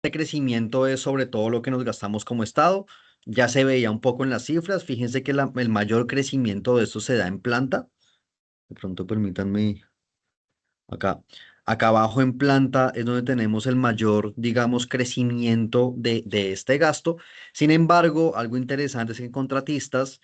Este crecimiento es sobre todo lo que nos gastamos como Estado. Ya se veía un poco en las cifras. Fíjense que el mayor crecimiento de esto se da en planta. De pronto permítanme acá. Acá abajo en planta es donde tenemos el mayor, digamos, crecimiento de este gasto. Sin embargo, algo interesante es que en contratistas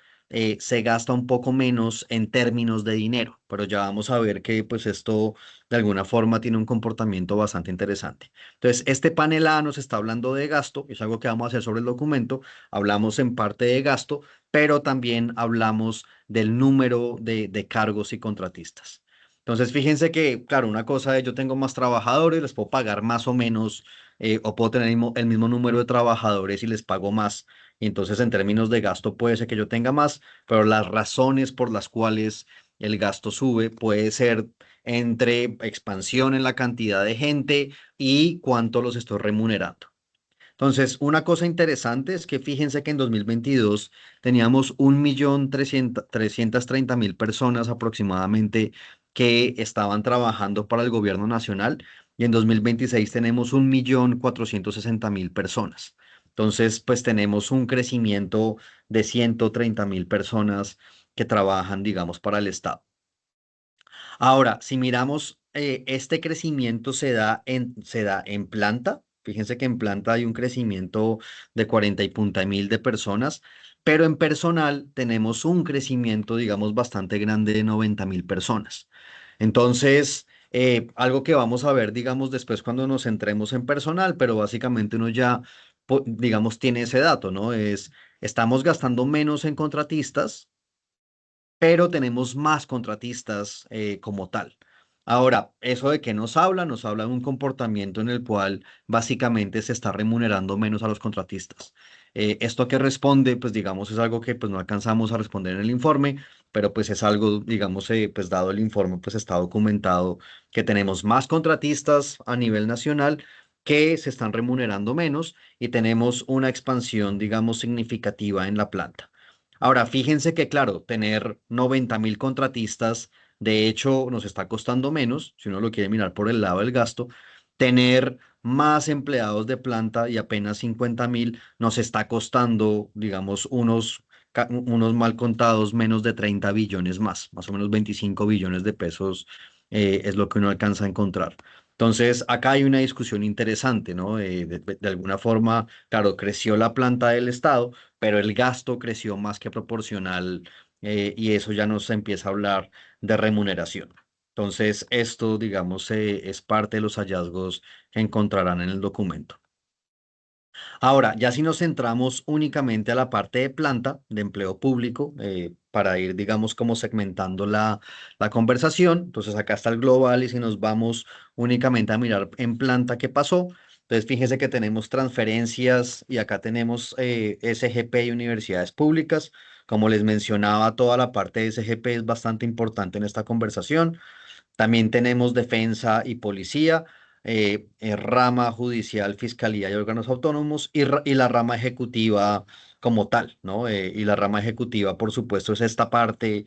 se gasta un poco menos en términos de dinero, pero ya vamos a ver que pues esto de alguna forma tiene un comportamiento bastante interesante. Entonces, este panel A nos está hablando de gasto, es algo que vamos a hacer sobre el documento. Hablamos en parte de gasto, pero también hablamos del número de cargos y contratistas. Entonces, fíjense que, claro, una cosa es yo tengo más trabajadores, les puedo pagar más o menos, o puedo tener el mismo número de trabajadores y les pago más. Y entonces, en términos de gasto, puede ser que yo tenga más, pero las razones por las cuales el gasto sube puede ser entre expansión en la cantidad de gente y cuánto los estoy remunerando. Entonces, una cosa interesante es que fíjense que en 2022 teníamos 1.330.000 personas aproximadamente que estaban trabajando para el gobierno nacional y en 2026 tenemos 1.460.000 personas. Entonces, pues tenemos un crecimiento de 130.000 personas que trabajan, digamos, para el Estado. Ahora, si miramos, este crecimiento se da en planta. Fíjense que en planta hay un crecimiento de 40 y punta mil de personas, pero en personal tenemos un crecimiento, digamos, bastante grande de 90.000 personas. Entonces, algo que vamos a ver, digamos, después cuando nos centremos en personal, pero básicamente uno ya, digamos, tiene ese dato, ¿no? Estamos gastando menos en contratistas pero tenemos más contratistas como tal. Ahora, ¿eso de qué nos habla? Nos habla de un comportamiento en el cual básicamente se está remunerando menos a los contratistas. ¿Esto que responde? Pues digamos, es algo que pues no alcanzamos a responder en el informe, pero pues es algo, digamos, pues dado el informe, pues está documentado que tenemos más contratistas a nivel nacional que se están remunerando menos y tenemos una expansión, digamos, significativa en la planta. Ahora, fíjense que, claro, tener 90.000 contratistas, de hecho, nos está costando menos, si uno lo quiere mirar por el lado del gasto. Tener más empleados de planta y apenas 50.000 nos está costando, digamos, unos mal contados menos de 30 billones más o menos 25 billones de pesos es lo que uno alcanza a encontrar. Entonces, acá hay una discusión interesante, ¿no? De alguna forma, claro, creció la planta del Estado pero el gasto creció más que proporcional y eso ya nos empieza a hablar de remuneración. Entonces, esto, digamos, es parte de los hallazgos que encontrarán en el documento. Ahora, ya si nos centramos únicamente a la parte de planta, de empleo público, para ir, digamos, como segmentando la conversación, entonces acá está el global y si nos vamos únicamente a mirar en planta qué pasó, entonces fíjese que tenemos transferencias y acá tenemos SGP y universidades públicas. Como les mencionaba, toda la parte de SGP es bastante importante en esta conversación. También tenemos defensa y policía, rama judicial, fiscalía y órganos autónomos y la rama ejecutiva como tal, ¿no? Y la rama ejecutiva, por supuesto, es esta parte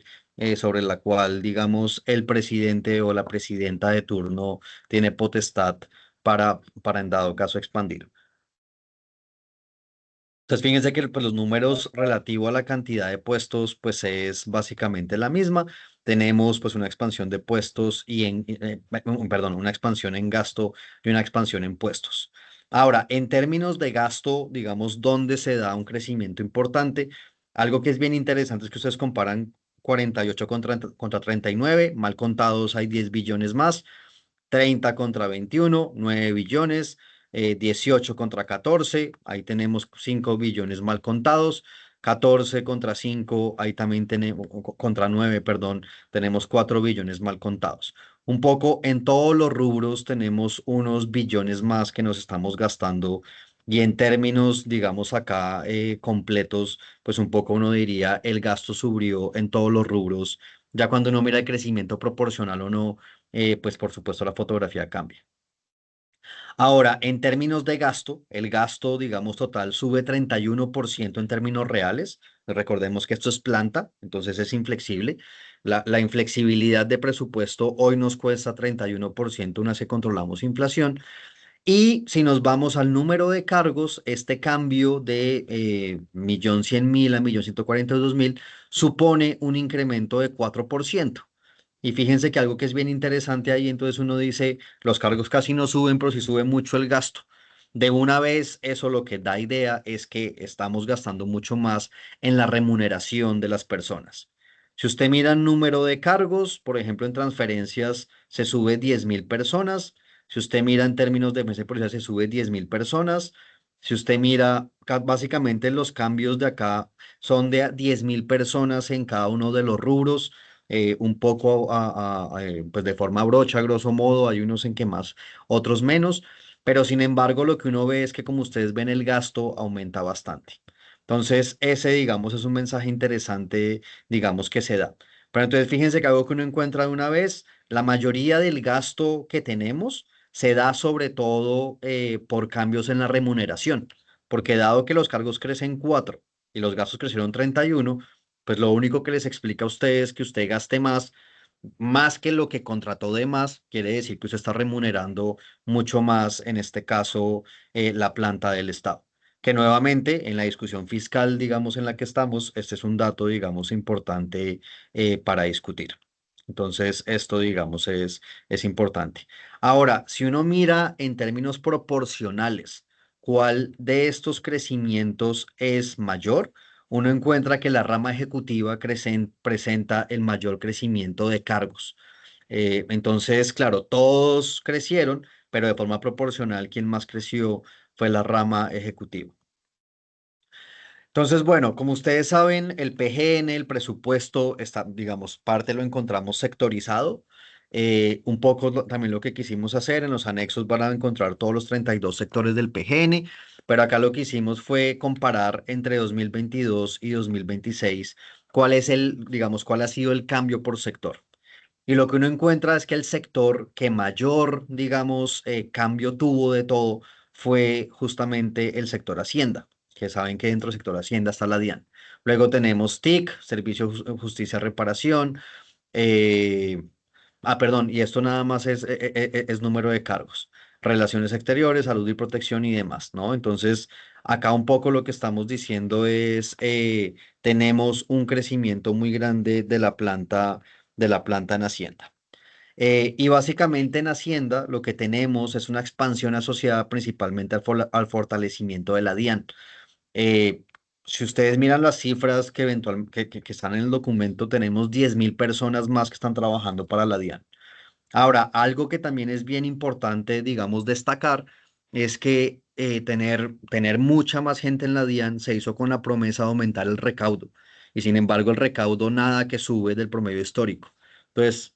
sobre la cual, digamos, el presidente o la presidenta de turno tiene potestad para en dado caso expandir. Entonces, fíjense que pues, los números relativo a la cantidad de puestos, pues es básicamente la misma. Tenemos pues una expansión de puestos perdón, una expansión en gasto y una expansión en puestos. Ahora, en términos de gasto, digamos, ¿dónde se da un crecimiento importante? Algo que es bien interesante es que ustedes comparan 48 contra 39, mal contados hay 10 billones más. 30 contra 21, 9 billones, 18 contra 14, ahí tenemos 5 billones mal contados, 14 contra 5, ahí también tenemos, contra 9, perdón, tenemos 4 billones mal contados. Un poco en todos los rubros tenemos unos billones más que nos estamos gastando y en términos, digamos acá, completos, pues un poco uno diría el gasto subió en todos los rubros. Ya cuando uno mira el crecimiento proporcional o no, pues por supuesto la fotografía cambia. Ahora, en términos de gasto, el gasto, digamos, total sube 31% en términos reales. Recordemos que esto es planta, entonces es inflexible. La inflexibilidad de presupuesto hoy nos cuesta 31% una vez que controlamos inflación. Y si nos vamos al número de cargos, este cambio de 1.100.000 a 1.142.000 supone un incremento de 4%. Y fíjense que algo que es bien interesante ahí, entonces uno dice, los cargos casi no suben, pero sí sube mucho el gasto. De una vez, eso lo que da idea es que estamos gastando mucho más en la remuneración de las personas. Si usted mira el número de cargos, por ejemplo, en transferencias se sube 10.000 personas. Si usted mira en términos de defensa y policía, se sube 10.000 personas. Si usted mira, básicamente los cambios de acá son de a 10.000 personas en cada uno de los rubros, un poco pues de forma brocha, grosso modo, hay unos en que más, otros menos, pero sin embargo lo que uno ve es que como ustedes ven el gasto aumenta bastante. Entonces, ese, digamos, es un mensaje interesante, digamos, que se da. Pero entonces, fíjense que algo que uno encuentra de una vez, la mayoría del gasto que tenemos se da sobre todo por cambios en la remuneración, porque dado que los cargos crecen 4 y los gastos crecieron 31, pues lo único que les explica a ustedes es que usted gaste más que lo que contrató de más, quiere decir que usted está remunerando mucho más, en este caso, la planta del Estado. Que nuevamente, en la discusión fiscal, digamos, en la que estamos, este es un dato, digamos, importante para discutir. Entonces, esto, digamos, es importante. Ahora, si uno mira en términos proporcionales, ¿cuál de estos crecimientos es mayor? Uno encuentra que la rama ejecutiva presenta el mayor crecimiento de cargos. Entonces, claro, todos crecieron, pero de forma proporcional, quien más creció fue la rama ejecutiva. Entonces, bueno, como ustedes saben, el PGN, el presupuesto, está, digamos, parte lo encontramos sectorizado. Un poco también lo que quisimos hacer, en los anexos van a encontrar todos los 32 sectores del PGN, pero acá lo que hicimos fue comparar entre 2022 y 2026 cuál es digamos, cuál ha sido el cambio por sector. Y lo que uno encuentra es que el sector que mayor, digamos, cambio tuvo de todo fue justamente el sector Hacienda, que saben que dentro del sector Hacienda está la DIAN. Luego tenemos TIC, Servicio de Justicia Reparación. eh, perdón, y esto nada más es número de cargos. Relaciones exteriores, salud y protección y demás, ¿no? Entonces, acá un poco lo que estamos diciendo es, tenemos un crecimiento muy grande de la planta en Hacienda. Y básicamente en Hacienda lo que tenemos es una expansión asociada principalmente al fortalecimiento de la DIAN. Eh, si ustedes miran las cifras que, que están en el documento, tenemos 10.000 personas más que están trabajando para la DIAN. Ahora, algo que también es bien importante, digamos, destacar es que tener mucha más gente en la DIAN se hizo con la promesa de aumentar el recaudo. Y sin embargo, el recaudo nada que sube del promedio histórico. Entonces,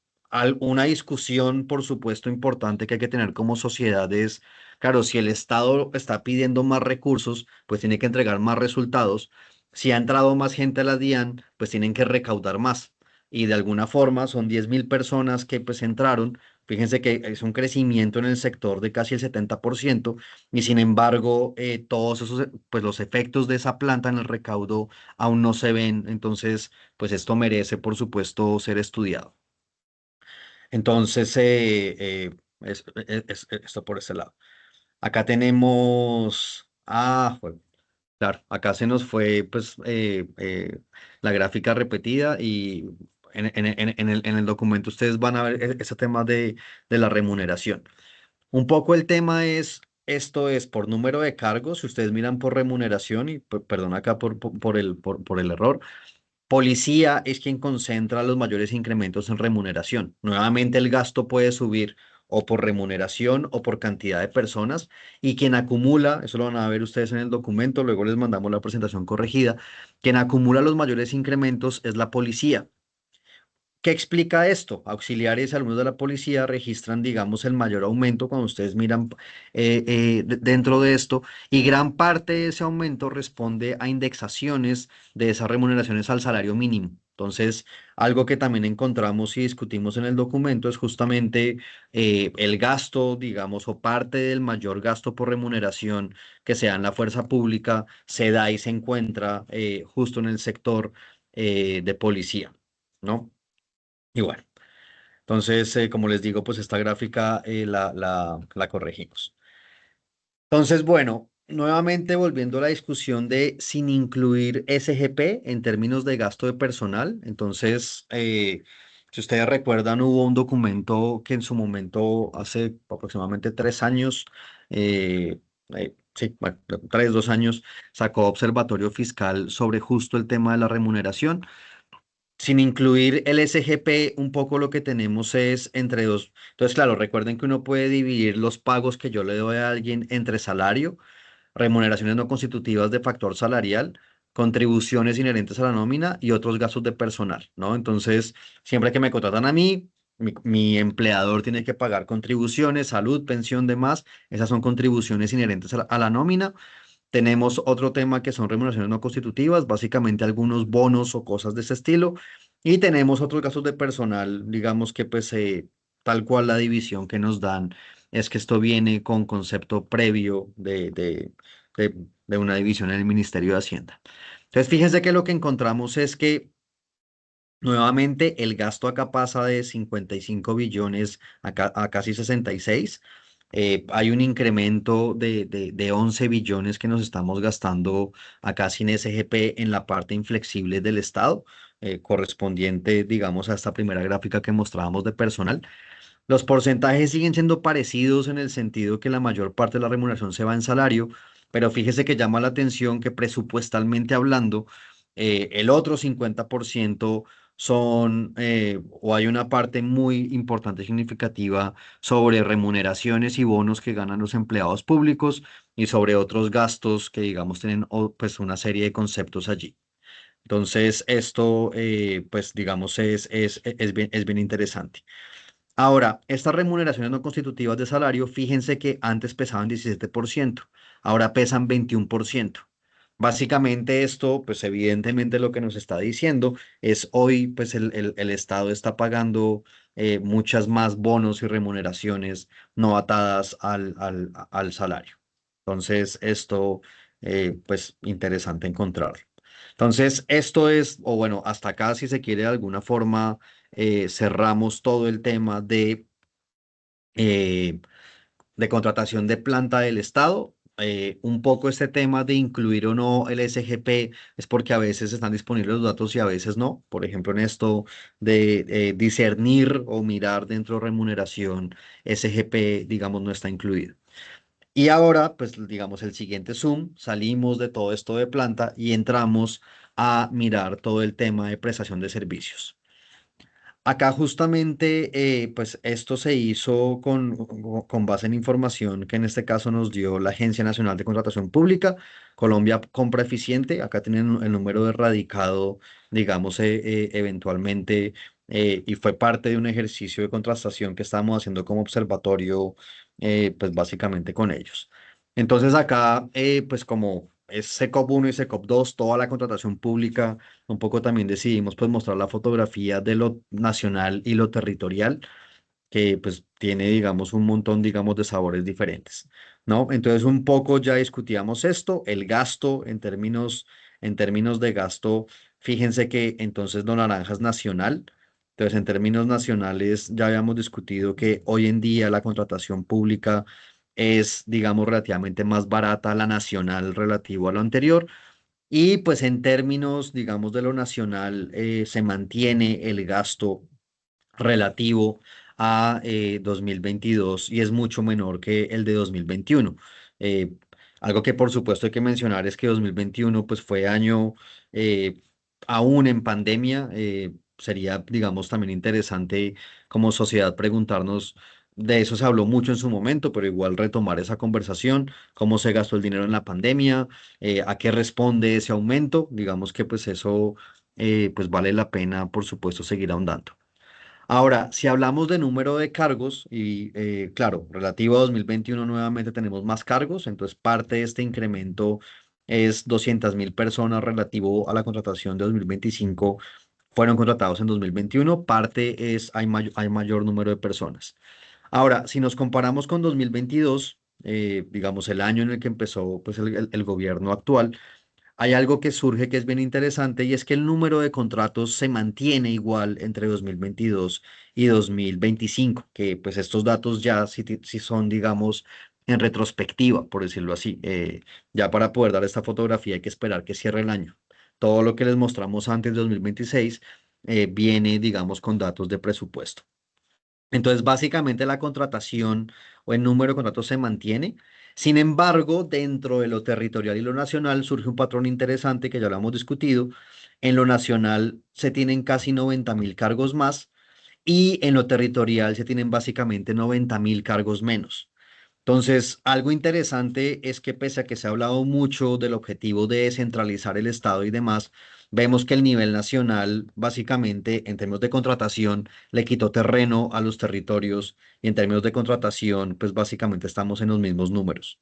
una discusión, por supuesto, importante que hay que tener como sociedad es, claro, si el Estado está pidiendo más recursos, pues tiene que entregar más resultados. Si ha entrado más gente a la DIAN, pues tienen que recaudar más y de alguna forma son 10.000 personas que pues entraron. Fíjense que es un crecimiento en el sector de casi el 70% y sin embargo todos esos, pues los efectos de esa planta en el recaudo aún no se ven. Entonces, pues esto merece, por supuesto, ser estudiado. Entonces, esto por ese lado. Acá tenemos, claro, acá se nos fue pues la gráfica repetida y en el documento ustedes van a ver ese tema de la remuneración. Un poco el tema es, esto es por número de cargos, si ustedes miran por remuneración y perdón acá por el error. Policía es quien concentra los mayores incrementos en remuneración. Nuevamente el gasto puede subir o por remuneración o por cantidad de personas y quien acumula, eso lo van a ver ustedes en el documento, luego les mandamos la presentación corregida, quien acumula los mayores incrementos es la policía. ¿Qué explica esto? Auxiliares y alumnos de la policía registran, digamos, el mayor aumento cuando ustedes miran dentro de esto y gran parte de ese aumento responde a indexaciones de esas remuneraciones al salario mínimo. Entonces, algo que también encontramos y discutimos en el documento es justamente el gasto, digamos, o parte del mayor gasto por remuneración que se da en la fuerza pública, se da y se encuentra justo en el sector de policía, ¿no? Y bueno, entonces, como les digo, pues esta gráfica la corregimos. Entonces, bueno, nuevamente volviendo a la discusión de sin incluir SGP en términos de gasto de personal. Entonces, si ustedes recuerdan, hubo un documento que en su momento, hace aproximadamente 3 años, sí, bueno, 2 años, sacó Observatorio Fiscal sobre justo el tema de la remuneración. Sin incluir el SGP, un poco lo que tenemos es entre dos. Entonces, claro, recuerden que uno puede dividir los pagos que yo le doy a alguien entre salario, remuneraciones no constitutivas de factor salarial, contribuciones inherentes a la nómina y otros gastos de personal, ¿no? Entonces, siempre que me contratan a mí, mi empleador tiene que pagar contribuciones, salud, pensión, demás. Esas son contribuciones inherentes a la nómina. Tenemos otro tema que son remuneraciones no constitutivas, básicamente algunos bonos o cosas de ese estilo. Y tenemos otros gastos de personal, digamos que pues tal cual la división que nos dan es que esto viene con concepto previo de una división en el Ministerio de Hacienda. Entonces, fíjense que lo que encontramos es que nuevamente el gasto acá pasa de 55 billones a casi 66. Hay un incremento de 11 billones que nos estamos gastando acá sin SGP en la parte inflexible del Estado, correspondiente, digamos, a esta primera gráfica que mostrábamos de personal. Los porcentajes siguen siendo parecidos en el sentido que la mayor parte de la remuneración se va en salario, pero fíjese que llama la atención que presupuestalmente hablando, el otro 50% son, o hay una parte muy importante y significativa sobre remuneraciones y bonos que ganan los empleados públicos y sobre otros gastos que, digamos, tienen pues una serie de conceptos allí. Entonces, esto, pues, digamos, es bien interesante. Ahora, estas remuneraciones no constitutivas de salario, fíjense que antes pesaban 17%, ahora pesan 21%. Básicamente esto, pues evidentemente lo que nos está diciendo es hoy, pues el Estado está pagando muchas más bonos y remuneraciones no atadas al salario. Entonces, esto, pues interesante encontrarlo. Entonces, esto es, o bueno, hasta acá, si se quiere de alguna forma cerramos todo el tema eh, de contratación de planta del Estado. Un poco este tema de incluir o no el SGP es porque a veces están disponibles los datos y a veces no. Por ejemplo, en esto de discernir o mirar dentro de remuneración, SGP, digamos, no está incluido. Y ahora, pues digamos, el siguiente zoom, salimos de todo esto de planta y entramos a mirar todo el tema de prestación de servicios. Acá justamente, pues esto se hizo con base en información que en este caso nos dio la Agencia Nacional de Contratación Pública, Colombia Compra Eficiente. Acá tienen el número de radicado, digamos, eventualmente, y fue parte de un ejercicio de contrastación que estábamos haciendo como observatorio, pues básicamente con ellos. Entonces acá, pues como es SECOP 1 y SECOP 2, toda la contratación pública un poco también decidimos pues mostrar la fotografía de lo nacional y lo territorial, que pues tiene digamos un montón digamos de sabores diferentes, ¿no? Entonces un poco ya discutíamos esto, el gasto en términos de gasto, fíjense que entonces Don Naranja es nacional. Entonces, en términos nacionales, ya habíamos discutido que hoy en día la contratación pública es, digamos, relativamente más barata la nacional relativo a lo anterior. Y pues en términos, digamos, de lo nacional, se mantiene el gasto relativo a 2022 y es mucho menor que el de 2021. Eh, Algo que por supuesto hay que mencionar es que 2021 pues fue año eh, aún en pandemia. Sería, digamos, también interesante como sociedad preguntarnos, de eso se habló mucho en su momento, pero igual retomar esa conversación, cómo se gastó el dinero en la pandemia, a qué responde ese aumento. Digamos que pues eso pues vale la pena, por supuesto, seguir ahondando. Ahora, si hablamos de número de cargos, y claro, relativo a 2021 nuevamente tenemos más cargos, entonces parte de este incremento es 200.000 personas relativo a la contratación de 2025 fueron contratados en 2021, parte es hay mayor número de personas. Ahora, si nos comparamos con 2022, digamos el año en el que empezó pues, el gobierno actual, hay algo que surge que es bien interesante y es que el número de contratos se mantiene igual entre 2022 y 2025, que pues estos datos ya sí son, digamos, en retrospectiva, por decirlo así. Ya para poder dar esta fotografía hay que esperar que cierre el año. Todo lo que les mostramos antes de 2026 viene, digamos, con datos de presupuesto. Entonces, básicamente la contratación o el número de contratos se mantiene. Sin embargo, dentro de lo territorial y lo nacional surge un patrón interesante que ya lo hemos discutido. En lo nacional se tienen casi 90.000 cargos más y en lo territorial se tienen básicamente 90.000 cargos menos. Entonces, algo interesante es que pese a que se ha hablado mucho del objetivo de descentralizar el Estado y demás, vemos que el nivel nacional, básicamente, en términos de contratación, le quitó terreno a los territorios y en términos de contratación, pues básicamente estamos en los mismos números.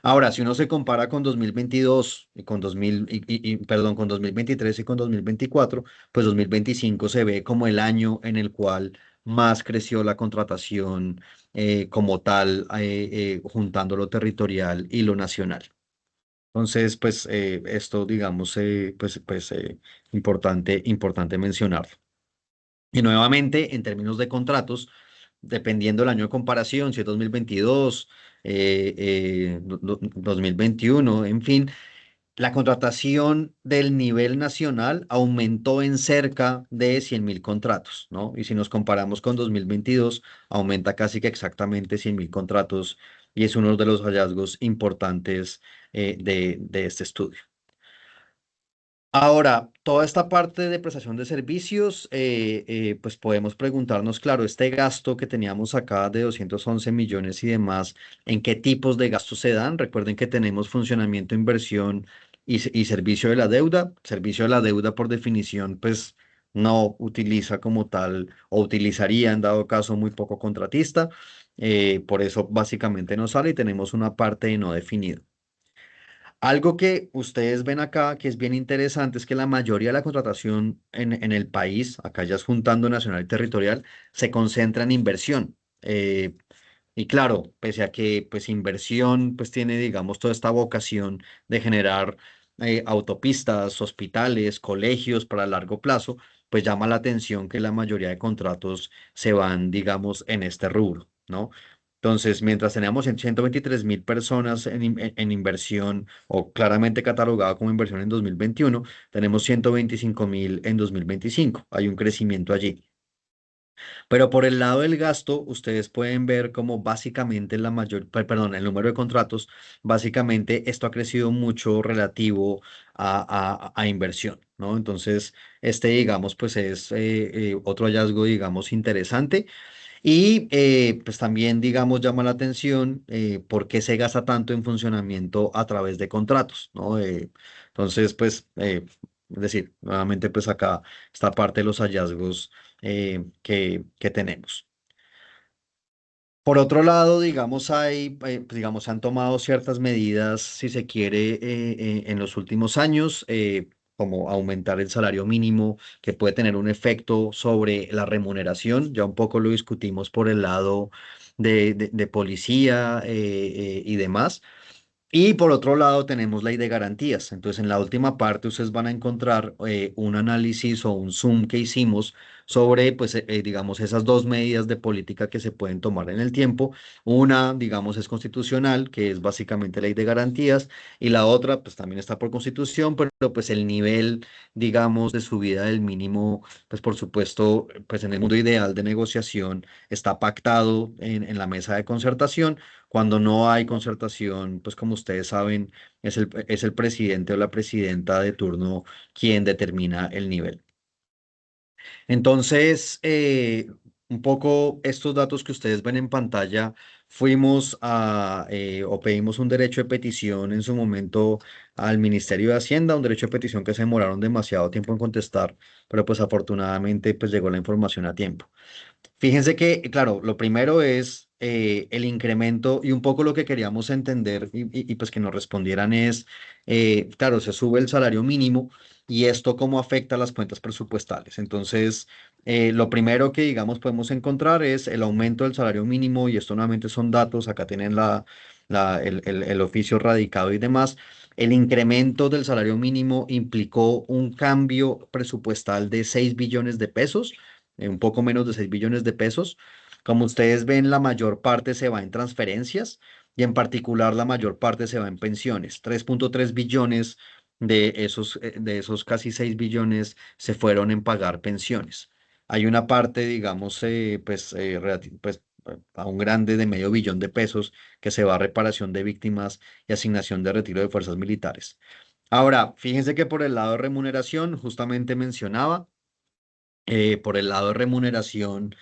Ahora, si uno se compara con 2022 y con 2000, perdón, con 2023 y con 2024, pues 2025 se ve como el año en el cual más creció la contratación como tal, juntando lo territorial y lo nacional. Entonces, pues esto, digamos, importante mencionarlo. Y nuevamente, en términos de contratos, dependiendo del año de comparación, si es 2022, 2021, en fin, la contratación del nivel nacional aumentó en cerca de 100.000 contratos, ¿no? Y si nos comparamos con 2022, aumenta casi que exactamente 100.000 contratos y es uno de los hallazgos importantes de este estudio. Ahora, toda esta parte de prestación de servicios, pues podemos preguntarnos, claro, este gasto que teníamos acá de 211 millones y demás, ¿en qué tipos de gastos se dan? Recuerden que tenemos funcionamiento, inversión y servicio de la deuda. Servicio de la deuda, por definición, pues no utiliza como tal o utilizaría en dado caso muy poco contratista. Por eso básicamente no sale y tenemos una parte de no definido. Algo que ustedes ven acá, que es bien interesante, es que la mayoría de la contratación en el país, acá ya es juntando nacional y territorial, se concentra en inversión. Y claro, pese a que pues inversión pues tiene, digamos, toda esta vocación de generar autopistas, hospitales, colegios para largo plazo, pues llama la atención que la mayoría de contratos se van, digamos, en este rubro, ¿no? Entonces, mientras teníamos 123.000 personas en inversión o claramente catalogado como inversión en 2021, tenemos 125.000 en 2025. Hay un crecimiento allí. Pero por el lado del gasto, ustedes pueden ver como básicamente perdón, el número de contratos, básicamente esto ha crecido mucho relativo a inversión, ¿no? Entonces, este, digamos, pues es otro hallazgo, digamos, interesante. Y pues también, digamos, llama la atención por qué se gasta tanto en funcionamiento a través de contratos, ¿no? Entonces, pues, es decir, nuevamente, pues acá está parte de los hallazgos que tenemos. Por otro lado, digamos, pues, digamos, se han tomado ciertas medidas, si se quiere, en los últimos años, como aumentar el salario mínimo, que puede tener un efecto sobre la remuneración. Ya un poco lo discutimos por el lado de policía y demás. Y por otro lado tenemos ley de garantías. Entonces en la última parte ustedes van a encontrar un análisis o un zoom que hicimos sobre, pues, digamos, esas dos medidas de política que se pueden tomar en el tiempo. Una, digamos, es constitucional, que es básicamente ley de garantías, y la otra, pues también está por constitución, pero pues el nivel, digamos, de subida del mínimo, pues por supuesto, pues en el mundo ideal de negociación está pactado en la mesa de concertación. Cuando no hay concertación, pues como ustedes saben, es el presidente o la presidenta de turno quien determina el nivel. Entonces, un poco estos datos que ustedes ven en pantalla, o pedimos un derecho de petición en su momento al Ministerio de Hacienda, un derecho de petición que se demoraron demasiado tiempo en contestar, pero pues afortunadamente pues llegó la información a tiempo. Fíjense que, claro, lo primero es el incremento y un poco lo que queríamos entender pues que nos respondieran es, claro, se sube el salario mínimo y esto cómo afecta a las cuentas presupuestales. Entonces, lo primero que, digamos, podemos encontrar es el aumento del salario mínimo y esto nuevamente son datos, acá tienen el oficio radicado y demás. El incremento del salario mínimo implicó un cambio presupuestal de 6 billones de pesos, un poco menos de 6 billones de pesos. Como ustedes ven, la mayor parte se va en transferencias. y en particular la mayor parte se va en pensiones. 3.3 billones de esos casi 6 billones se fueron en pagar pensiones. Hay una parte, digamos, pues, a un grande de medio billón de pesos que se va a reparación de víctimas y asignación de retiro de fuerzas militares. Ahora, fíjense que por el lado de remuneración, justamente mencionaba, por el lado de remuneración,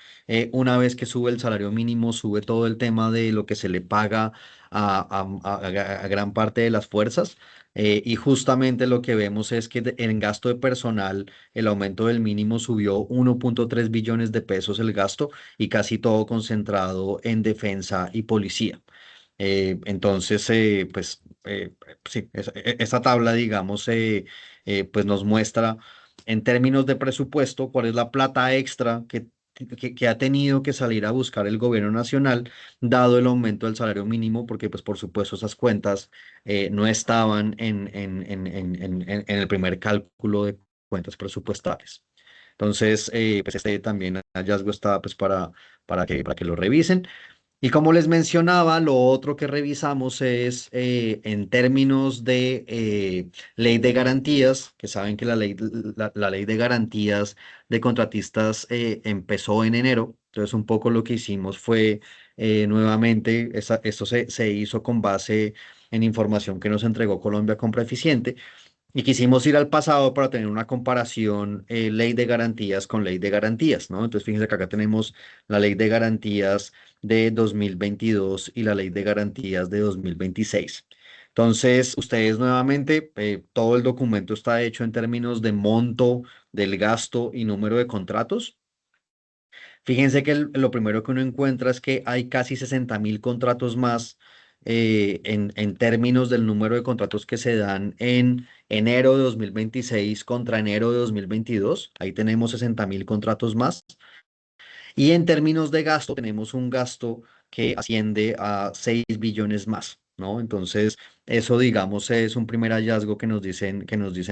una vez que sube el salario mínimo, sube todo el tema de lo que se le paga a gran parte de las fuerzas. Y justamente lo que vemos es que en gasto de personal, el aumento del mínimo subió 1.3 billones de pesos el gasto y casi todo concentrado en defensa y policía. Entonces, sí, esta tabla, digamos, pues nos muestra en términos de presupuesto cuál es la plata extra que ha tenido que salir a buscar el gobierno nacional, dado el aumento del salario mínimo, porque, pues, por supuesto, esas cuentas no estaban en el primer cálculo de cuentas presupuestales. Entonces, pues este también hallazgo está pues para que lo revisen. Y como les mencionaba, lo otro que revisamos es en términos de ley de garantías, que saben que la ley de garantías de contratistas empezó en enero. Entonces, un poco lo que hicimos fue nuevamente, esto se hizo con base en información que nos entregó Colombia Compra Eficiente. Y quisimos ir al pasado para tener una comparación, ley de garantías con ley de garantías, ¿no? Entonces, fíjense que acá tenemos la ley de garantías de 2022 y la ley de garantías de 2026. Entonces, ustedes nuevamente, todo el documento está hecho en términos de monto del gasto y número de contratos. Fíjense que lo primero que uno encuentra es que hay casi 60.000 contratos más en términos del número de contratos que se dan en enero de 2026 contra enero de 2022. Ahí tenemos 60.000 contratos más. Y en términos de gasto, tenemos un gasto que asciende a 6 billones más, ¿no? Entonces, eso, digamos, es un primer hallazgo que nos dicen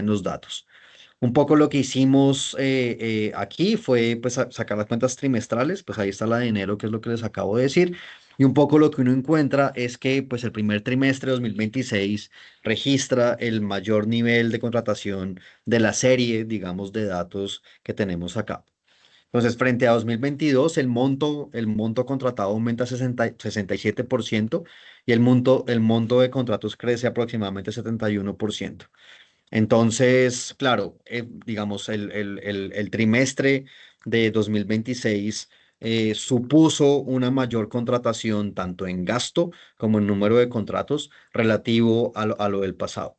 los datos. Un poco lo que hicimos aquí fue pues, sacar las cuentas trimestrales, pues ahí está la de enero, que es lo que les acabo de decir. Y un poco lo que uno encuentra es que pues, el primer trimestre de 2026 registra el mayor nivel de contratación de la serie, digamos, de datos que tenemos acá. Entonces, frente a 2022, el monto contratado aumenta 67% y el monto de contratos crece aproximadamente 71%. Entonces, claro, digamos, el trimestre de 2026 supuso una mayor contratación tanto en gasto como en número de contratos relativo a lo del pasado.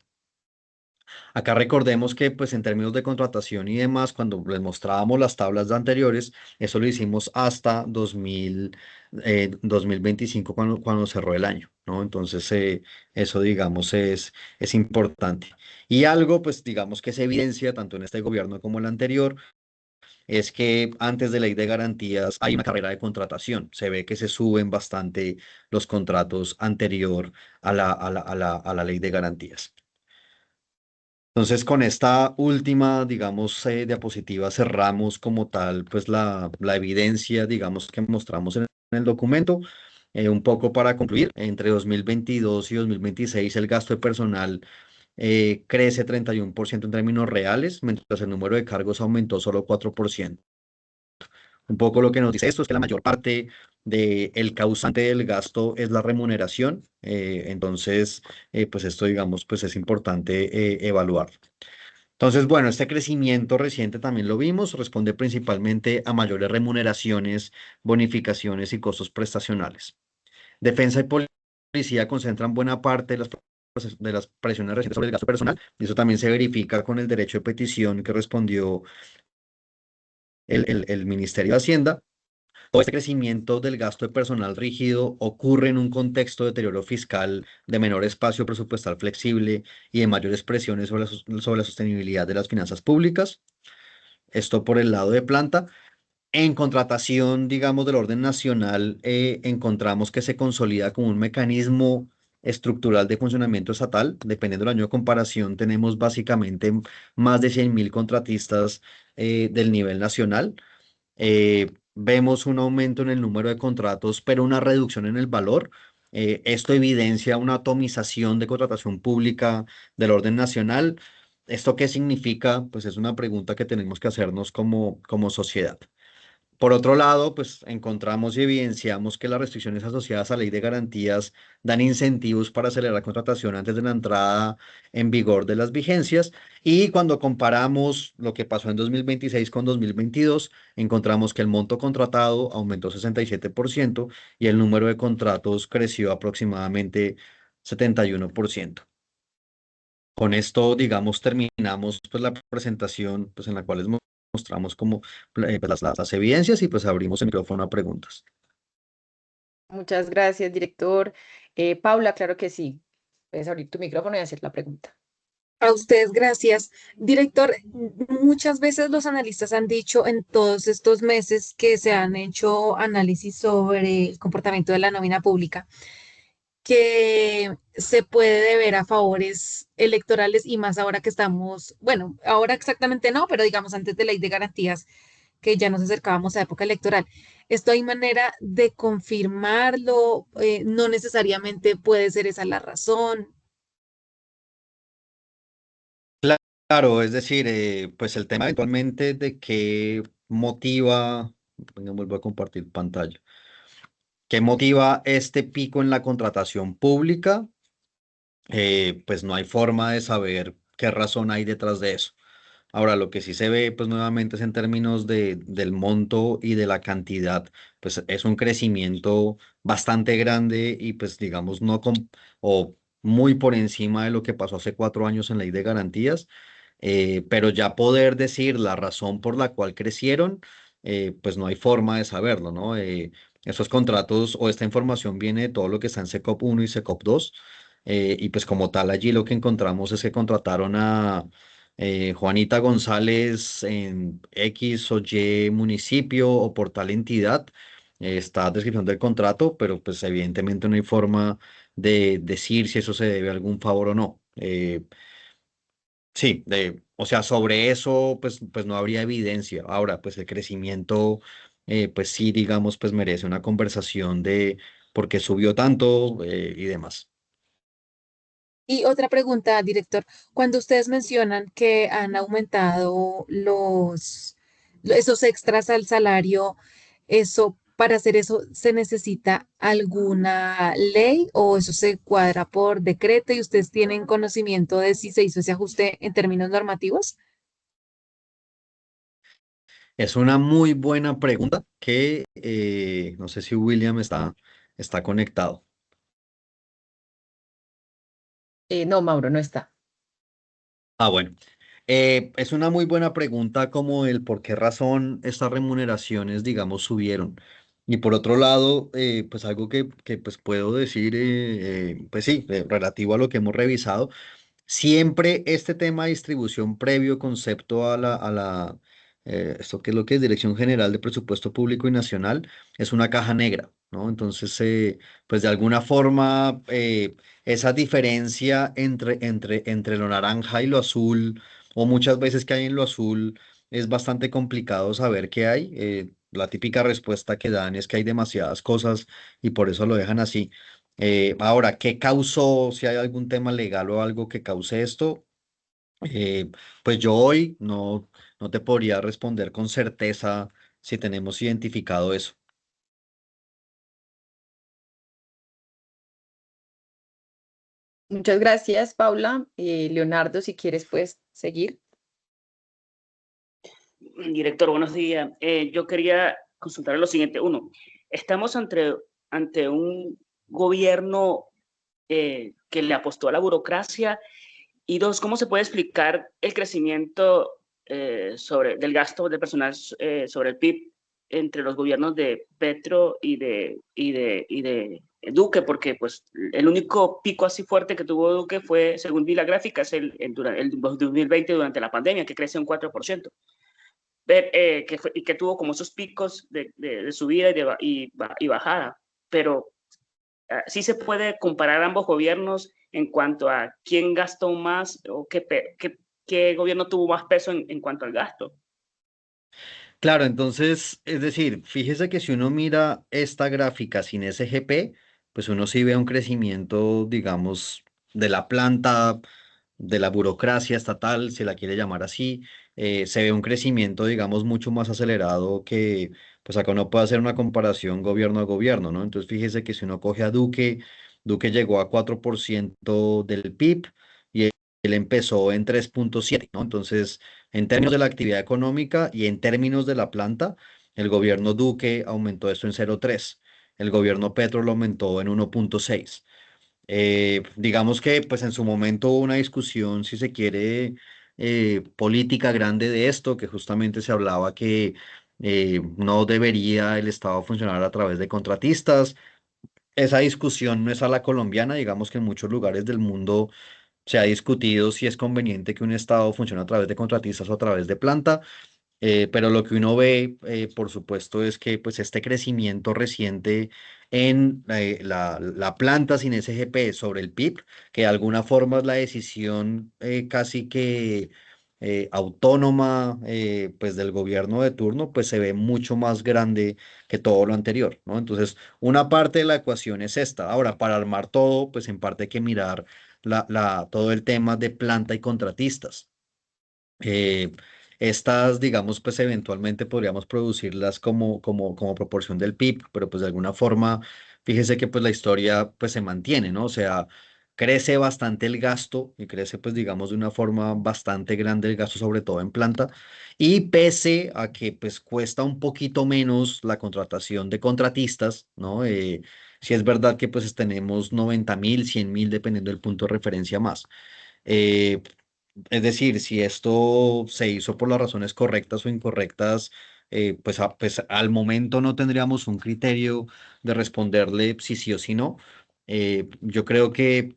Acá recordemos que, pues, en términos de contratación y demás, cuando les mostrábamos las tablas anteriores, eso lo hicimos hasta 2025 cuando cerró el año, ¿no? Entonces, eso, digamos, es importante. Y algo, pues, digamos que se evidencia tanto en este gobierno como el anterior, es que antes de ley de garantías hay una carrera de contratación. Se ve que se suben bastante los contratos anterior a la ley de garantías. Entonces, con esta última, digamos, diapositiva cerramos como tal, pues la evidencia, digamos, que mostramos en el documento. Un poco para concluir, entre 2022 y 2026 el gasto de personal crece 31% en términos reales, mientras el número de cargos aumentó solo 4%. Un poco lo que nos dice esto es que la mayor parte del causante del gasto es la remuneración. Entonces, pues esto, digamos, pues es importante evaluar. Entonces, bueno, este crecimiento reciente también lo vimos, responde principalmente a mayores remuneraciones, bonificaciones y costos prestacionales. Defensa y policía concentran buena parte de las presiones recientes sobre el gasto personal, y eso también se verifica con el derecho de petición que respondió el Ministerio de Hacienda. Todo este crecimiento del gasto de personal rígido ocurre en un contexto de deterioro fiscal, de menor espacio presupuestal flexible y de mayores presiones sobre la sostenibilidad de las finanzas públicas. Esto por el lado de planta. En contratación, digamos, del orden nacional, encontramos que se consolida como un mecanismo estructural de funcionamiento estatal. Dependiendo del año de comparación, tenemos básicamente más de 100.000 contratistas del nivel nacional. Vemos un aumento en el número de contratos, pero una reducción en el valor. Esto evidencia una atomización de contratación pública del orden nacional. ¿Esto qué significa? Pues es una pregunta que tenemos que hacernos como sociedad. Por otro lado, pues encontramos y evidenciamos que las restricciones asociadas a la ley de garantías dan incentivos para acelerar la contratación antes de la entrada en vigor de las vigencias. Y cuando comparamos lo que pasó en 2026 con 2022, encontramos que el monto contratado aumentó 67% y el número de contratos creció aproximadamente 71%. Con esto, digamos, terminamos pues, la presentación pues, en la cual les mostramos como pues, las evidencias y pues abrimos el micrófono a preguntas. Muchas gracias, director. Paula, claro que sí. Puedes abrir tu micrófono y hacer la pregunta. A ustedes, gracias. Director, muchas veces los analistas han dicho en todos estos meses que se han hecho análisis sobre el comportamiento de la nómina pública, que se puede deber a favores electorales y más ahora que estamos, bueno, ahora exactamente no, pero digamos antes de la ley de garantías, que ya nos acercábamos a época electoral. ¿Esto hay manera de confirmarlo? No necesariamente puede ser esa la razón. Claro, es decir, pues el tema eventualmente de qué motiva, venga, vuelvo a compartir pantalla, qué motiva este pico en la contratación pública, pues no hay forma de saber qué razón hay detrás de eso. Ahora, lo que sí se ve, pues nuevamente es en términos del monto y de la cantidad, pues es un crecimiento bastante grande y pues digamos o muy por encima de lo que pasó hace 4 años en la ley de garantías, pero ya poder decir la razón por la cual crecieron, pues no hay forma de saberlo, ¿no? Esos contratos o esta información viene de todo lo que está en SECOP 1 y SECOP 2, y pues como tal allí lo que encontramos es que contrataron a Juanita González en X o Y municipio o por tal entidad. Está la descripción del contrato, pero pues evidentemente no hay forma de decir si eso se debe a algún favor o no. Sí, o sea, sobre eso pues no habría evidencia. Ahora, pues el crecimiento, pues sí, digamos, pues merece una conversación de por qué subió tanto y demás. Y otra pregunta, director. Cuando ustedes mencionan que han aumentado esos extras al salario, para hacer eso, ¿se necesita alguna ley o eso se cuadra por decreto y ustedes tienen conocimiento de si se hizo ese ajuste en términos normativos? Es una muy buena pregunta que no sé si William está conectado. No, Mauro, no está. Ah, bueno. Es una muy buena pregunta como el por qué razón estas remuneraciones, digamos, subieron. Y por otro lado, pues algo que pues puedo decir, pues sí, relativo a lo que hemos revisado. Siempre este tema de distribución previo concepto esto que es lo que es Dirección General de Presupuesto Público y Nacional, es una caja negra, ¿no? Entonces, pues de alguna forma, esa diferencia entre lo naranja y lo azul, o muchas veces que hay en lo azul, es bastante complicado saber qué hay. La típica respuesta que dan es que hay demasiadas cosas y por eso lo dejan así. Ahora, ¿qué causó? Si hay algún tema legal o algo que cause esto, pues yo hoy no te podría responder con certeza si tenemos identificado eso. Muchas gracias, Paula. Leonardo, si quieres, puedes seguir. Director, buenos días. Yo quería consultar lo siguiente. Uno, estamos ante un gobierno que le apostó a la burocracia. Y dos, ¿cómo se puede explicar el crecimiento del gasto de personal sobre el PIB entre los gobiernos de Petro y de Duque? Porque pues el único pico así fuerte que tuvo Duque fue, según vi la gráfica, es el 2020 durante la pandemia, que crece un 4%. Y que tuvo como esos picos de subida y bajada, pero sí se puede comparar ambos gobiernos en cuanto a quién gastó más o qué gobierno tuvo más peso en cuanto al gasto. Claro, entonces, es decir, fíjese que si uno mira esta gráfica sin SGP, pues uno sí ve un crecimiento, digamos, de la planta, de la burocracia estatal, si la quiere llamar así. Se ve un crecimiento, digamos, mucho más acelerado que, pues acá uno puede hacer una comparación gobierno a gobierno, ¿no? Entonces fíjese que si uno coge a Duque, Duque llegó a 4% del PIB y él empezó en 3,7, ¿no? Entonces, en términos de la actividad económica y en términos de la planta, el gobierno Duque aumentó esto en 0,3. El gobierno Petro lo aumentó en 1,6. Digamos que pues en su momento hubo una discusión, si se quiere, política grande de esto, que justamente se hablaba que no debería el Estado funcionar a través de contratistas. Esa discusión no es a la colombiana, digamos que en muchos lugares del mundo se ha discutido si es conveniente que un Estado funcione a través de contratistas o a través de planta. Pero lo que uno ve, por supuesto, es que pues este crecimiento reciente en la planta sin SGP sobre el PIB, que de alguna forma es la decisión casi que autónoma pues del gobierno de turno, pues se ve mucho más grande que todo lo anterior, ¿no? Entonces, una parte de la ecuación es esta. Ahora, para armar todo, pues en parte hay que mirar todo el tema de planta y contratistas. Eh, Estas, digamos, pues eventualmente podríamos producirlas como proporción del PIB, pero pues de alguna forma, fíjese que pues la historia pues se mantiene, ¿no? O sea, crece bastante el gasto y crece pues digamos de una forma bastante grande el gasto, sobre todo en planta, y pese a que pues cuesta un poquito menos la contratación de contratistas, ¿no? Sí es verdad que pues tenemos 90.000, 100.000, dependiendo del punto de referencia más. Eh, es decir, si esto se hizo por las razones correctas o incorrectas, pues al momento no tendríamos un criterio de responderle si sí o si no. Yo creo que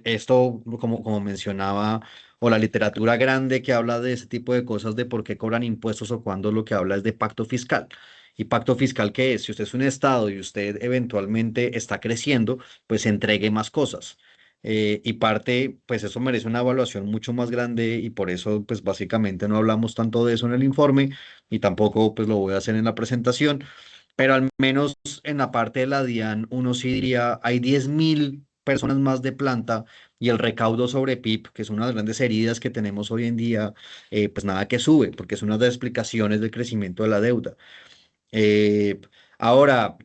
esto, como mencionaba, o la literatura grande que habla de ese tipo de cosas, de por qué cobran impuestos o cuándo, lo que habla es de pacto fiscal. ¿Y pacto fiscal qué es? Si usted es un estado y usted eventualmente está creciendo, pues entregue más cosas. Y parte, pues eso merece una evaluación mucho más grande y por eso, pues básicamente no hablamos tanto de eso en el informe y tampoco, pues lo voy a hacer en la presentación, pero al menos en la parte de la DIAN, uno sí diría, hay 10.000 personas más de planta y el recaudo sobre PIB, que es una de las grandes heridas que tenemos hoy en día, pues nada que sube, porque es una de las explicaciones del crecimiento de la deuda. Eh, Ahora,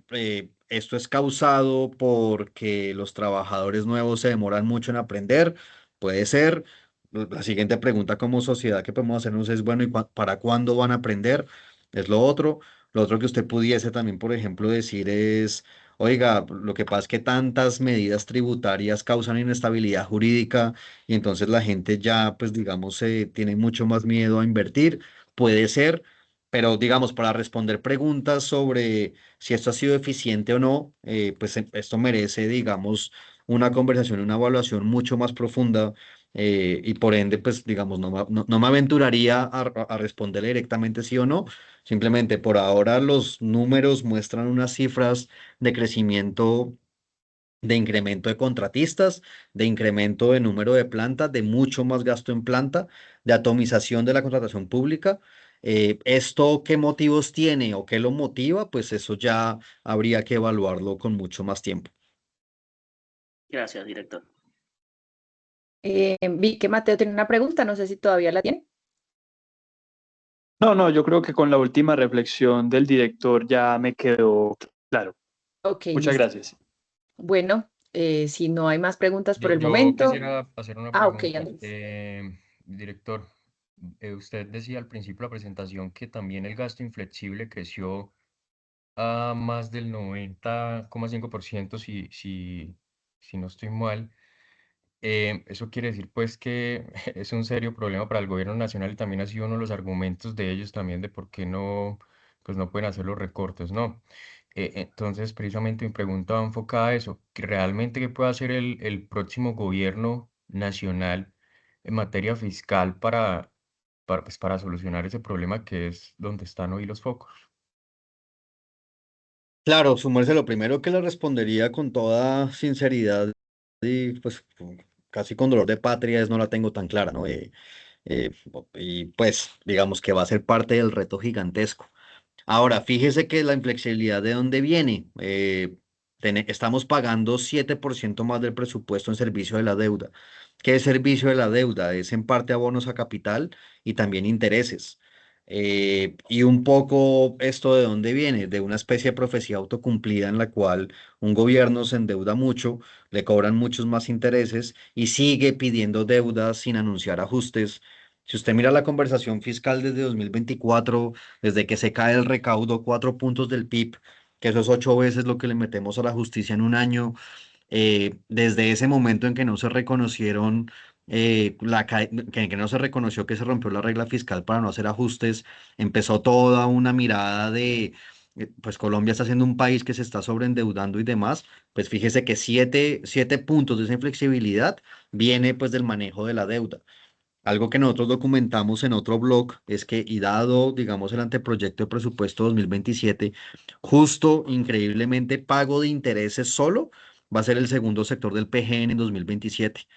esto es causado porque los trabajadores nuevos se demoran mucho en aprender. Puede ser. La siguiente pregunta como sociedad que podemos hacernos es, bueno, para cuándo van a aprender? Es lo otro. Lo otro que usted pudiese también, por ejemplo, decir es, oiga, lo que pasa es que tantas medidas tributarias causan inestabilidad jurídica y entonces la gente ya, pues digamos, tiene mucho más miedo a invertir. Puede ser. Pero digamos, para responder preguntas sobre si esto ha sido eficiente o no, pues esto merece, digamos, una conversación, una evaluación mucho más profunda y por ende, pues digamos, no me aventuraría a responder directamente sí o no. Simplemente por ahora los números muestran unas cifras de crecimiento, de incremento de contratistas, de incremento de número de plantas, de mucho más gasto en planta, de atomización de la contratación pública. ¿Esto qué motivos tiene o qué lo motiva? Pues eso ya habría que evaluarlo con mucho más tiempo. Gracias, director. Vi que Mateo tiene una pregunta, no sé si todavía la tiene. No, no, yo creo que con la última reflexión del director ya me quedó claro. Ok, Muchas listo. gracias. Bueno, si no hay más preguntas por el Yo momento. quisiera hacer una Ok, pregunta. Andrés. Director, usted decía al principio de la presentación que también el gasto inflexible creció a más del 90,5%, si no estoy mal. Eso quiere decir pues que es un serio problema para el gobierno nacional y también ha sido uno de los argumentos de ellos también de por qué no, pues no pueden hacer los recortes, ¿no? Entonces, precisamente mi pregunta va enfocada a eso, que realmente qué puede hacer el próximo gobierno nacional en materia fiscal pues, para solucionar ese problema que es donde están hoy los focos. Claro, sumarse lo primero que le respondería con toda sinceridad y pues casi con dolor de patria es no la tengo tan clara, ¿no? Eh, y pues digamos que va a ser parte del reto gigantesco. Ahora, fíjese que la inflexibilidad de dónde viene. estamos pagando 7% más del presupuesto en servicio de la deuda. ¿Qué es servicio de la deuda? Es en parte abonos a capital y también intereses. Y un poco esto de dónde viene, de una especie de profecía autocumplida en la cual un gobierno se endeuda mucho, le cobran muchos más intereses y sigue pidiendo deudas sin anunciar ajustes. Si usted mira la conversación fiscal desde 2024, desde que se cae el recaudo 4 puntos del PIB, que eso es 8 veces lo que le metemos a la justicia en un año, desde ese momento en que no se reconocieron, que no se reconoció que se rompió la regla fiscal para no hacer ajustes, empezó toda una mirada de, pues Colombia está siendo un país que se está sobreendeudando y demás, pues fíjese que siete puntos de esa inflexibilidad viene pues del manejo de la deuda. Algo que nosotros documentamos en otro blog es que, y dado, digamos, el anteproyecto de presupuesto 2027, justo, increíblemente, pago de intereses solo va a ser el segundo sector del PGN en 2027.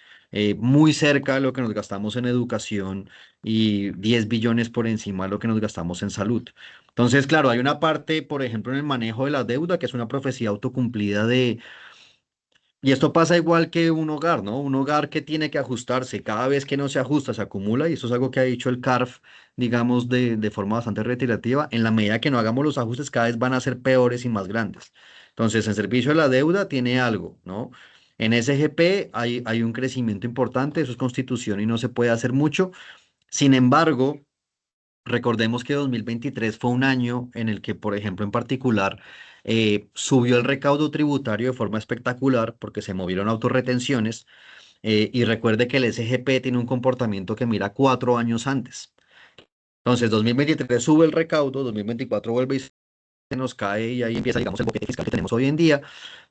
Muy cerca de lo que nos gastamos en educación y 10 billones por encima de lo que nos gastamos en salud. Entonces, claro, hay una parte, por ejemplo, en el manejo de la deuda, que es una profecía autocumplida de y esto pasa igual que un hogar, ¿no? Un hogar que tiene que ajustarse. Cada vez que no se ajusta, se acumula. Y eso es algo que ha dicho el CARF, digamos, de forma bastante reiterativa. En la medida que no hagamos los ajustes, cada vez van a ser peores y más grandes. Entonces, en servicio de la deuda tiene algo, ¿no? En SGP hay un crecimiento importante, eso es constitución y no se puede hacer mucho. Sin embargo, recordemos que 2023 fue un año en el que, por ejemplo, en particular, subió el recaudo tributario de forma espectacular porque se movieron autorretenciones. Y recuerde que el SGP tiene un comportamiento que mira 4 años antes. Entonces, 2023 sube el recaudo, 2024 vuelve y se nos cae y ahí empieza, digamos, el boquete fiscal que tenemos hoy en día.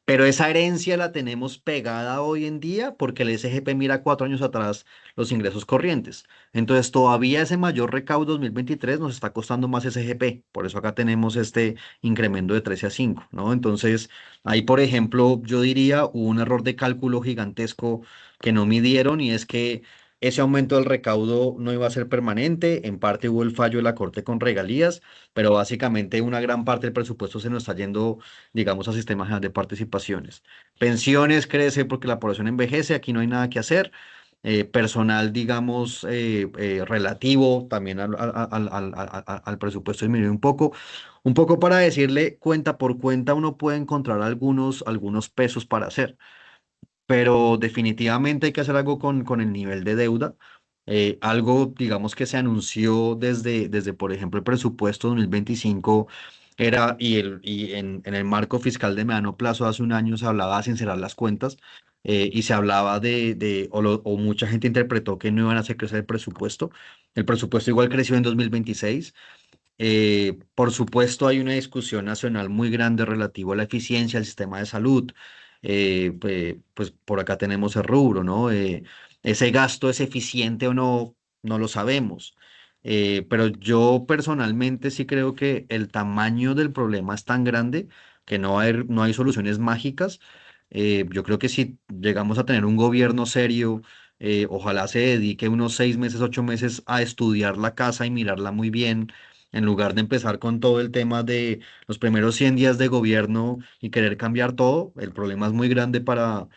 Pero esa herencia la tenemos pegada hoy en día porque el SGP mira 4 años atrás los ingresos corrientes. Entonces, todavía ese mayor recaudo 2023 nos está costando más SGP. Por eso acá tenemos este incremento de 13 a 5, ¿no? Entonces, ahí, por ejemplo, yo diría hubo un error de cálculo gigantesco que no midieron y es que ese aumento del recaudo no iba a ser permanente. En parte hubo el fallo de la Corte con regalías, pero básicamente una gran parte del presupuesto se nos está yendo, digamos, a sistemas general de participaciones. Pensiones crece porque la población envejece, aquí no hay nada que hacer. Personal, digamos, relativo también al presupuesto disminuye un poco para decirle cuenta por cuenta uno puede encontrar algunos pesos para hacer, pero definitivamente hay que hacer algo con el nivel de deuda. Algo, digamos, que se anunció desde, por ejemplo, el presupuesto 2025 era, en el marco fiscal de mediano plazo hace un año se hablaba de sincerar las cuentas, y se hablaba o mucha gente interpretó que no iban a hacer crecer el presupuesto. El presupuesto igual creció en 2026. Por supuesto, hay una discusión nacional muy grande relativo a la eficiencia del sistema de salud. Pues por acá tenemos el rubro, ¿no? Ese gasto es eficiente o no, no lo sabemos. Pero yo personalmente sí creo que el tamaño del problema es tan grande que no hay soluciones mágicas. Yo creo que si llegamos a tener un gobierno serio, ojalá se dedique unos 6 meses, 8 meses a estudiar la casa y mirarla muy bien en lugar de empezar con todo el tema de los primeros 100 días de gobierno y querer cambiar todo. El problema es muy grande para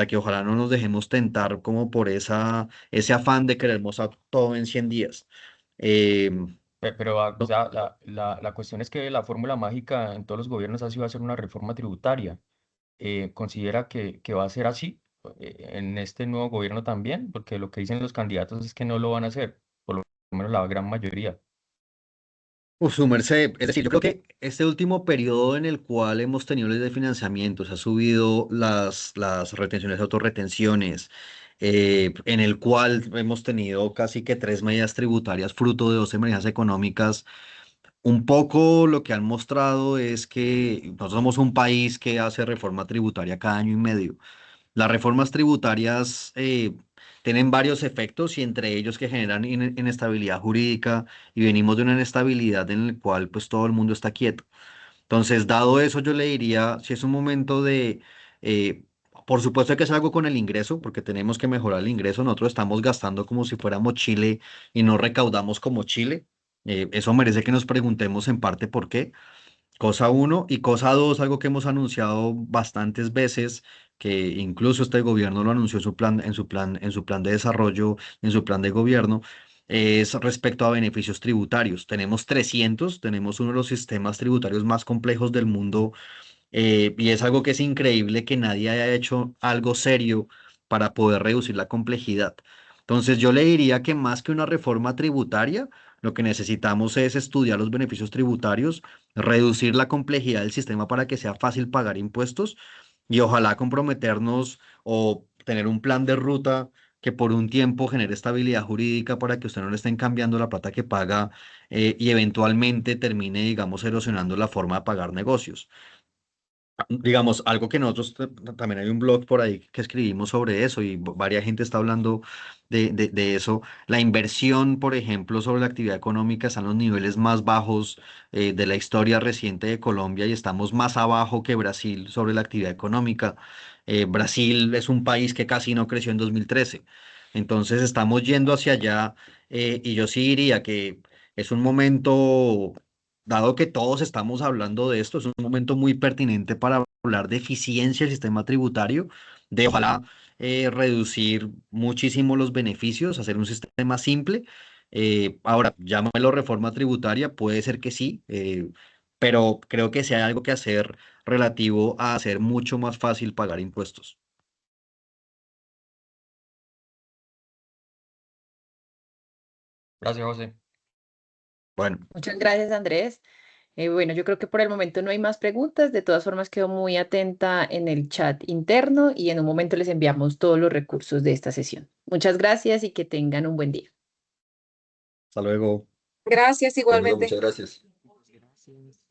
que ojalá no nos dejemos tentar como por ese afán de querer mostrar todo en 100 días. Pero o No, sea, la cuestión es que la fórmula mágica en todos los gobiernos ha sido hacer una reforma tributaria. ¿Considera que va a ser así en este nuevo gobierno también? Porque lo que dicen los candidatos es que no lo van a hacer, por lo menos la gran mayoría. Su merced, es decir, yo creo que este último periodo en el cual hemos tenido leyes de financiamiento, se ha subido las retenciones, autorretenciones, en el cual hemos tenido casi que 3 medidas tributarias fruto de 2 emergencias económicas. Un poco lo que han mostrado es que nosotros somos un país que hace reforma tributaria cada año y medio. Las reformas tributarias tienen varios efectos y entre ellos que generan inestabilidad jurídica y venimos de una inestabilidad en la cual pues todo el mundo está quieto. Entonces, dado eso, yo le diría, si es un momento eh, por supuesto hay que hacer algo con el ingreso porque tenemos que mejorar el ingreso. Nosotros estamos gastando como si fuéramos Chile y no recaudamos como Chile. Eso merece que nos preguntemos en parte por qué. Cosa uno. Y cosa dos, algo que hemos anunciado bastantes veces, que incluso este gobierno lo anunció en su plan de desarrollo, en su plan de gobierno, es respecto a beneficios tributarios. Tenemos uno de los sistemas tributarios más complejos del mundo, y es algo que es increíble que nadie haya hecho algo serio para poder reducir la complejidad. Entonces yo le diría que más que una reforma tributaria, lo que necesitamos es estudiar los beneficios tributarios, reducir la complejidad del sistema para que sea fácil pagar impuestos y ojalá comprometernos o tener un plan de ruta que por un tiempo genere estabilidad jurídica para que usted no le estén cambiando la plata que paga, y eventualmente termine, digamos, erosionando la forma de pagar negocios. Digamos, algo que nosotros también hay un blog por ahí que escribimos sobre eso y varias gente está hablando de eso. La inversión, por ejemplo, sobre la actividad económica está en los niveles más bajos, de la historia reciente de Colombia y estamos más abajo que Brasil sobre la actividad económica. Brasil es un país que casi no creció en 2013. Entonces estamos yendo hacia allá, y yo sí diría que es un momento, dado que todos estamos hablando de esto, es un momento muy pertinente para hablar de eficiencia del sistema tributario, de ojalá, reducir muchísimo los beneficios, hacer un sistema simple. Ahora, llámalo reforma tributaria, puede ser que sí, pero creo que sí hay algo que hacer relativo a hacer mucho más fácil pagar impuestos. Gracias, José. Bueno, Muchas gracias, Andrés. Bueno, yo creo que por el momento no hay más preguntas. De todas formas, quedo muy atenta en el chat interno y en un momento les enviamos todos los recursos de esta sesión. Muchas gracias y que tengan un buen día. hasta luego. Gracias Hasta luego, igualmente. muchas gracias. Gracias.